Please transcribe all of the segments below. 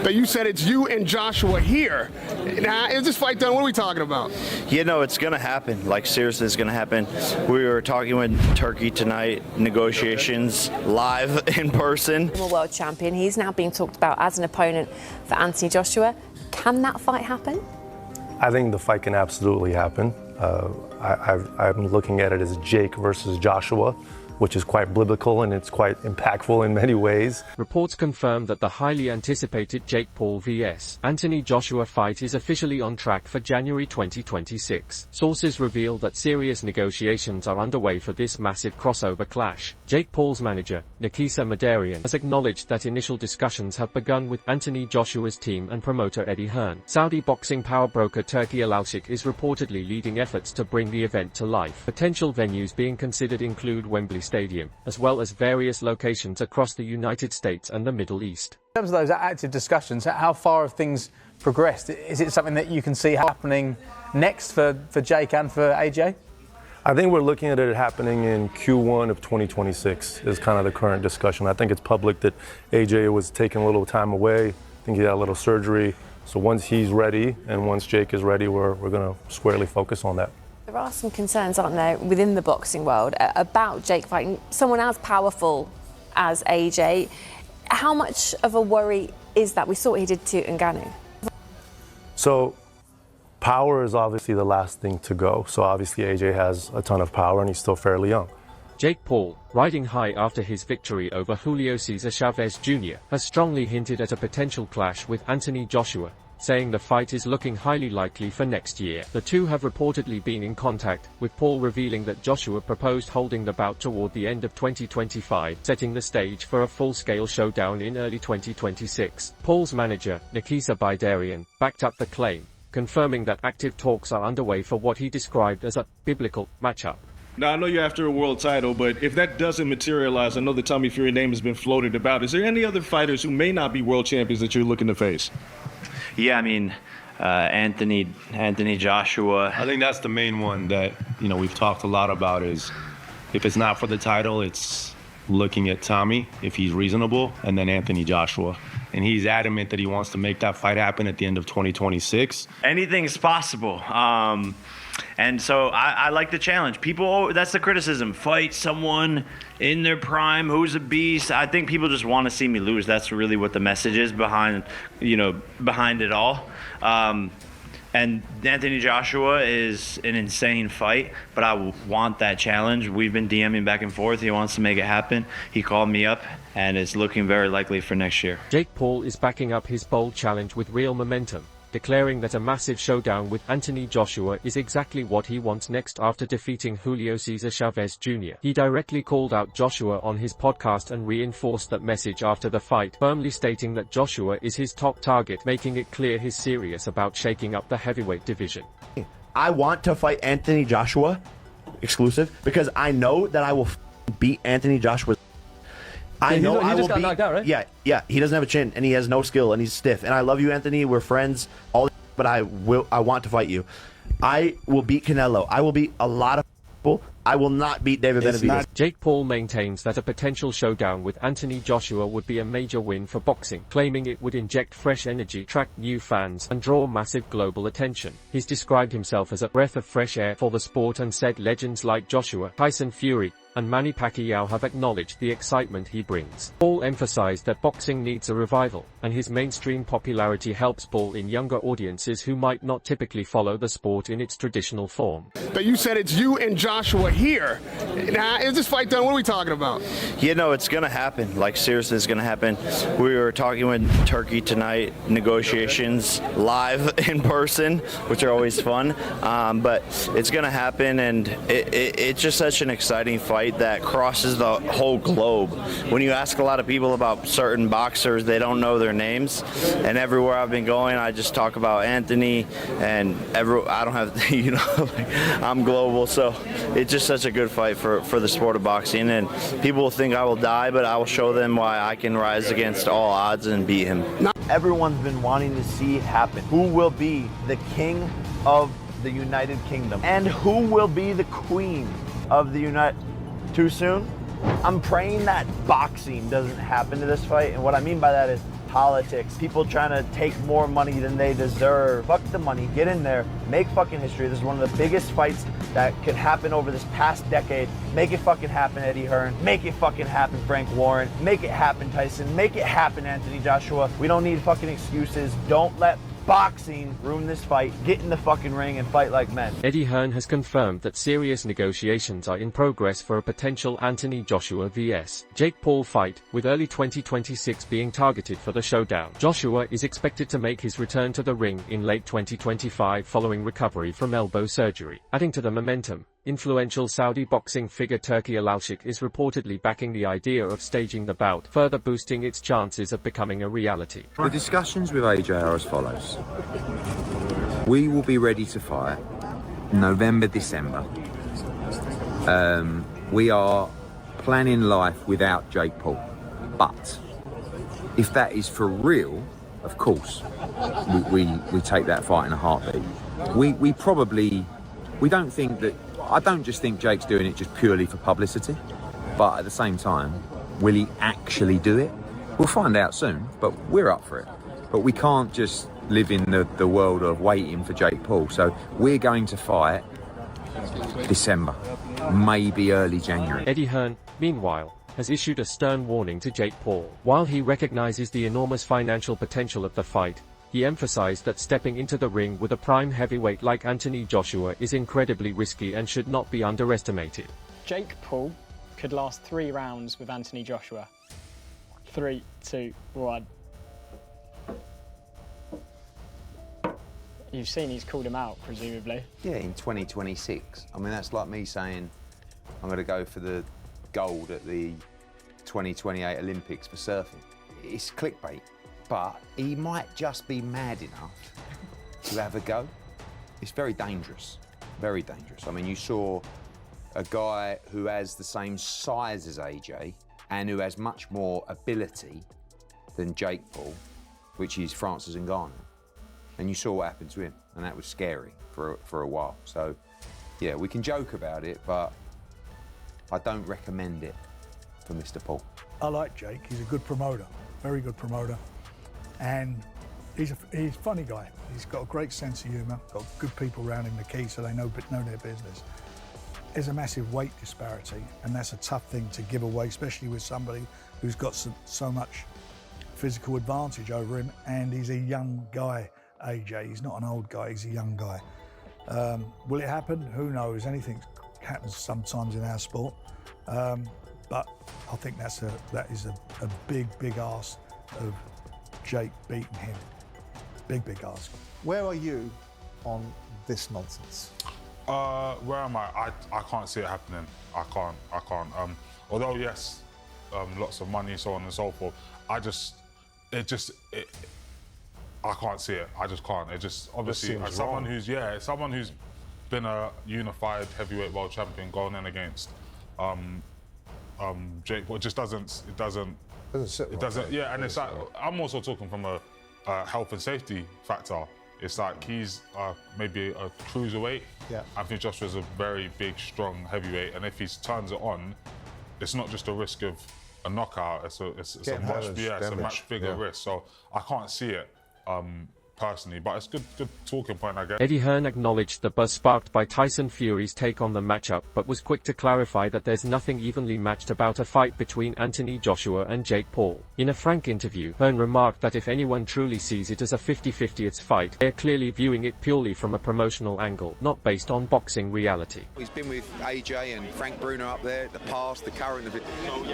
But you said it's you and Joshua here. Now, is this fight done? What are we talking about? You know, it's going to happen. Like, seriously, it's going to happen. We were talking with Turkey tonight, negotiations live in person. Former world champion, he's now being talked about as an opponent for Anthony Joshua. Can that fight happen? I think the fight can absolutely happen. I'm looking at it as Jake versus Joshua, which is quite biblical and it's quite impactful in many ways. Reports confirm that the highly anticipated Jake Paul vs. Anthony Joshua fight is officially on track for January 2026. Sources reveal that serious negotiations are underway for this massive crossover clash. Jake Paul's manager, Nikisa Madarian, has acknowledged that initial discussions have begun with Anthony Joshua's team and promoter Eddie Hearn. Saudi boxing power broker Turki Al-Alshik is reportedly leading efforts to bring the event to life. Potential venues being considered include Wembley Stadium, as well as various locations across the United States and the Middle East. In terms of those active discussions, how far have things progressed? Is it something that you can see happening next for Jake and for AJ? I think we're looking at it happening in Q1 of 2026 is kind of the current discussion. I think it's public that AJ was taking a little time away. I think he had a little surgery. So once he's ready and once Jake is ready, we're going to squarely focus on that. There are some concerns, aren't there, within the boxing world about Jake fighting someone as powerful as AJ. How much of a worry is that? We saw what he did to Ngannou. So power is obviously the last thing to go. So obviously AJ has a ton of power and he's still fairly young. Jake Paul, riding high after his victory over Julio Cesar Chavez Jr., has strongly hinted at a potential clash with Anthony Joshua, saying the fight is looking highly likely for next year. The two have reportedly been in contact, with Paul revealing that Joshua proposed holding the bout toward the end of 2025, setting the stage for a full-scale showdown in early 2026. Paul's manager, Nikisa Bidarian, backed up the claim, confirming that active talks are underway for what he described as a biblical matchup. Now, I know you're after a world title, but if that doesn't materialize, I know the Tommy Fury name has been floated about. Is there any other fighters who may not be world champions that you're looking to face? Yeah, I mean, Anthony Joshua. I think that's the main one that, we've talked a lot about is if it's not for the title, it's looking at Tommy, if he's reasonable, and then Anthony Joshua. And he's adamant that he wants to make that fight happen at the end of 2026. Anything's possible. And so I like the challenge. People, that's the criticism. Fight someone in their prime who's a beast. I think people just want to see me lose. That's really what the message is behind it all. And Anthony Joshua is an insane fight, but I want that challenge. We've been DMing back and forth. He wants to make it happen. He called me up, and it's looking very likely for next year. Jake Paul is backing up his bold challenge with real momentum, declaring that a massive showdown with Anthony Joshua is exactly what he wants next after defeating Julio Cesar Chavez Jr. He directly called out Joshua on his podcast and reinforced that message after the fight, firmly stating that Joshua is his top target, making it clear he's serious about shaking up the heavyweight division. I want to fight Anthony Joshua, exclusive, because I know that I will beat Anthony Joshua. I know I will got knocked out, right? Yeah. He doesn't have a chin, and he has no skill, and he's stiff. And I love you, Anthony. We're friends. But I want to fight you. I will beat Canelo. I will beat a lot of people. I will not beat David Benavidez. Jake Paul maintains that a potential showdown with Anthony Joshua would be a major win for boxing, claiming it would inject fresh energy, attract new fans, and draw massive global attention. He's described himself as a breath of fresh air for the sport and said legends like Joshua, Tyson Fury, and Manny Pacquiao have acknowledged the excitement he brings. Paul emphasized that boxing needs a revival, and his mainstream popularity helps pull in younger audiences who might not typically follow the sport in its traditional form. But you said it's you and Joshua here. Now, is this fight done? What are we talking about? You know, it's going to happen. Like, seriously, it's going to happen. We were talking with Turkey tonight, negotiations live in person, which are always fun. But it's going to happen, and it's just such an exciting fight that crosses the whole globe. When you ask a lot of people about certain boxers, they don't know their names. And everywhere I've been going, I just talk about Anthony, and I don't have, I'm global. So it's just such a good fight for the sport of boxing. And people will think I will die, but I will show them why I can rise against all odds and beat him. Everyone's been wanting to see happen. Who will be the king of the United Kingdom? And who will be the queen of the United... Too soon? I'm praying that boxing doesn't happen to this fight, and what I mean by that is politics, people trying to take more money than they deserve. Fuck the money, get in there, make fucking history. This is one of the biggest fights that could happen over this past decade. Make it fucking happen, Eddie Hearn. Make it fucking happen, Frank Warren. Make it happen, Tyson. Make it happen, Anthony Joshua. We don't need fucking excuses. Don't let boxing ruin this fight. Get in the fucking ring and fight like men. Eddie Hearn has confirmed that serious negotiations are in progress for a potential Anthony Joshua vs. Jake Paul fight, with early 2026 being targeted for the showdown. Joshua is expected to make his return to the ring in late 2025 following recovery from elbow surgery. Adding to the momentum, influential Saudi boxing figure Turki Al-Alshik is reportedly backing the idea of staging the bout, further boosting its chances of becoming a reality. The discussions with AJ are as follows. We will be ready to fight November, December. We are planning life without Jake Paul. But if that is for real, of course, we take that fight in a heartbeat. I don't just think Jake's doing it just purely for publicity, but at the same time, will he actually do it? We'll find out soon, but we're up for it. But we can't just live in the world of waiting for Jake Paul. So we're going to fight December, maybe early January. Eddie Hearn, meanwhile, has issued a stern warning to Jake Paul. While he recognizes the enormous financial potential of the fight, he emphasized that stepping into the ring with a prime heavyweight like Anthony Joshua is incredibly risky and should not be underestimated. Jake Paul could last 3 rounds with Anthony Joshua. 3, 2, 1. You've seen he's called him out, presumably. Yeah, in 2026. I mean, that's like me saying I'm going to go for the gold at the 2028 Olympics for surfing. It's clickbait. But he might just be mad enough to have a go. It's very dangerous, very dangerous. I mean, you saw a guy who has the same size as AJ and who has much more ability than Jake Paul, which is Francis Ngannou. And you saw what happened to him, and that was scary for a while. So, yeah, we can joke about it, but I don't recommend it for Mr. Paul. I like Jake. He's a good promoter, very good promoter. And he's a funny guy. He's got a great sense of humour, got good people around him, the key, so they know their business. There's a massive weight disparity, and that's a tough thing to give away, especially with somebody who's got so much physical advantage over him, and he's a young guy, AJ. He's not an old guy, he's a young guy. Will it happen? Who knows? Anything happens sometimes in our sport. But I think that is a big ask of Jake beating him. Big ask. Where are you on this nonsense? Where am I? I can't see it happening. I can't. Although yes, lots of money, so on and so forth. I can't see it. I just can't. It just obviously as someone who's been a unified heavyweight world champion going in against Jake, well, it just doesn't. It doesn't. Yeah, and it's like I'm also talking from a health and safety factor. It's like he's maybe a cruiserweight. Yeah. Anthony Joshua's a very big, strong heavyweight, and if he turns it on, it's not just a risk of a knockout. It's a much bigger risk. So I can't see it personally, but it's good talking point, I guess. Eddie Hearn acknowledged the buzz sparked by Tyson Fury's take on the matchup, but was quick to clarify that there's nothing evenly matched about a fight between Anthony Joshua and Jake Paul. In a frank interview, Hearn remarked that if anyone truly sees it as a 50-50 fight, they're clearly viewing it purely from a promotional angle, not based on boxing reality. He's been with AJ and Frank Bruno up there, the past, the current of it.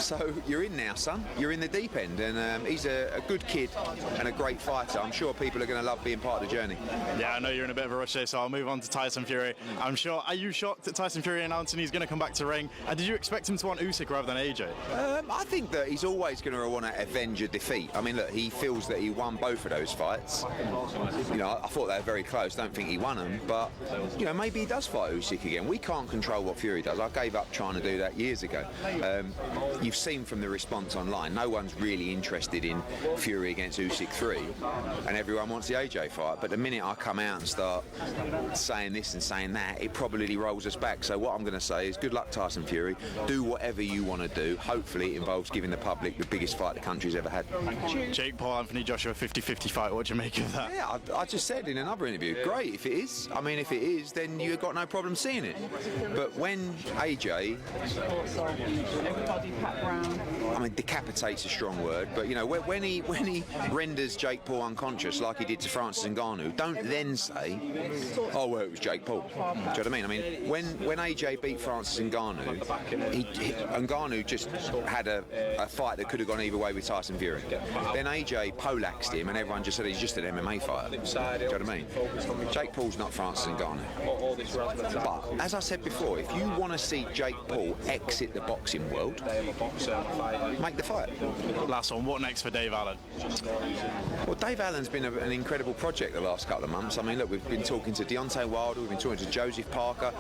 So you're in now, son. You're in the deep end, and he's a good kid and a great fighter. I'm sure people are going to love being part of the journey. Yeah, I know you're in a bit of a rush here, so I'll move on to Tyson Fury. Are you shocked that Tyson Fury announced he's going to come back to ring? And did you expect him to want Usyk rather than AJ? I think that he's always going to want to avenge a defeat. I mean, look, he feels that he won both of those fights. You know, I thought they were very close. Don't think he won them, but you know, maybe he does fight Usyk again. We can't control what Fury does. I gave up trying to do that years ago. You've seen from the response online, no one's really interested in Fury against Usyk 3, and everyone wants the AJ fight, but the minute I come out and start saying this and saying that, it probably rolls us back. So what I'm going to say is good luck, Tyson Fury. Do whatever you want to do. Hopefully it involves giving the public the biggest fight the country's ever had. Jake Paul, Anthony Joshua, 50-50 fight. What do you make of that? Yeah, I just said in another interview, great if it is. I mean, if it is, then you've got no problem seeing it. But when AJ, I mean, decapitate's a strong word, but you know, when he renders Jake Paul unconscious like he did to Francis Ngannou, don't then say, oh well, it was Jake Paul. Do you know what I mean? I mean, when AJ beat Francis Ngannou, Ngannou just had a fight that could have gone either way with Tyson Fury. Then AJ poleaxed him, and everyone just said he's just an MMA fighter. Do you know what I mean? Jake Paul's not Francis Ngannou. But as I said before, if you want to see Jake Paul exit the boxing world, make the fight. Last one, what next for Dave Allen? Well, Dave Allen's been an incredible project the last couple of months. I mean, look, we've been talking to Deontay Wilder, we've been talking to Joseph Parker.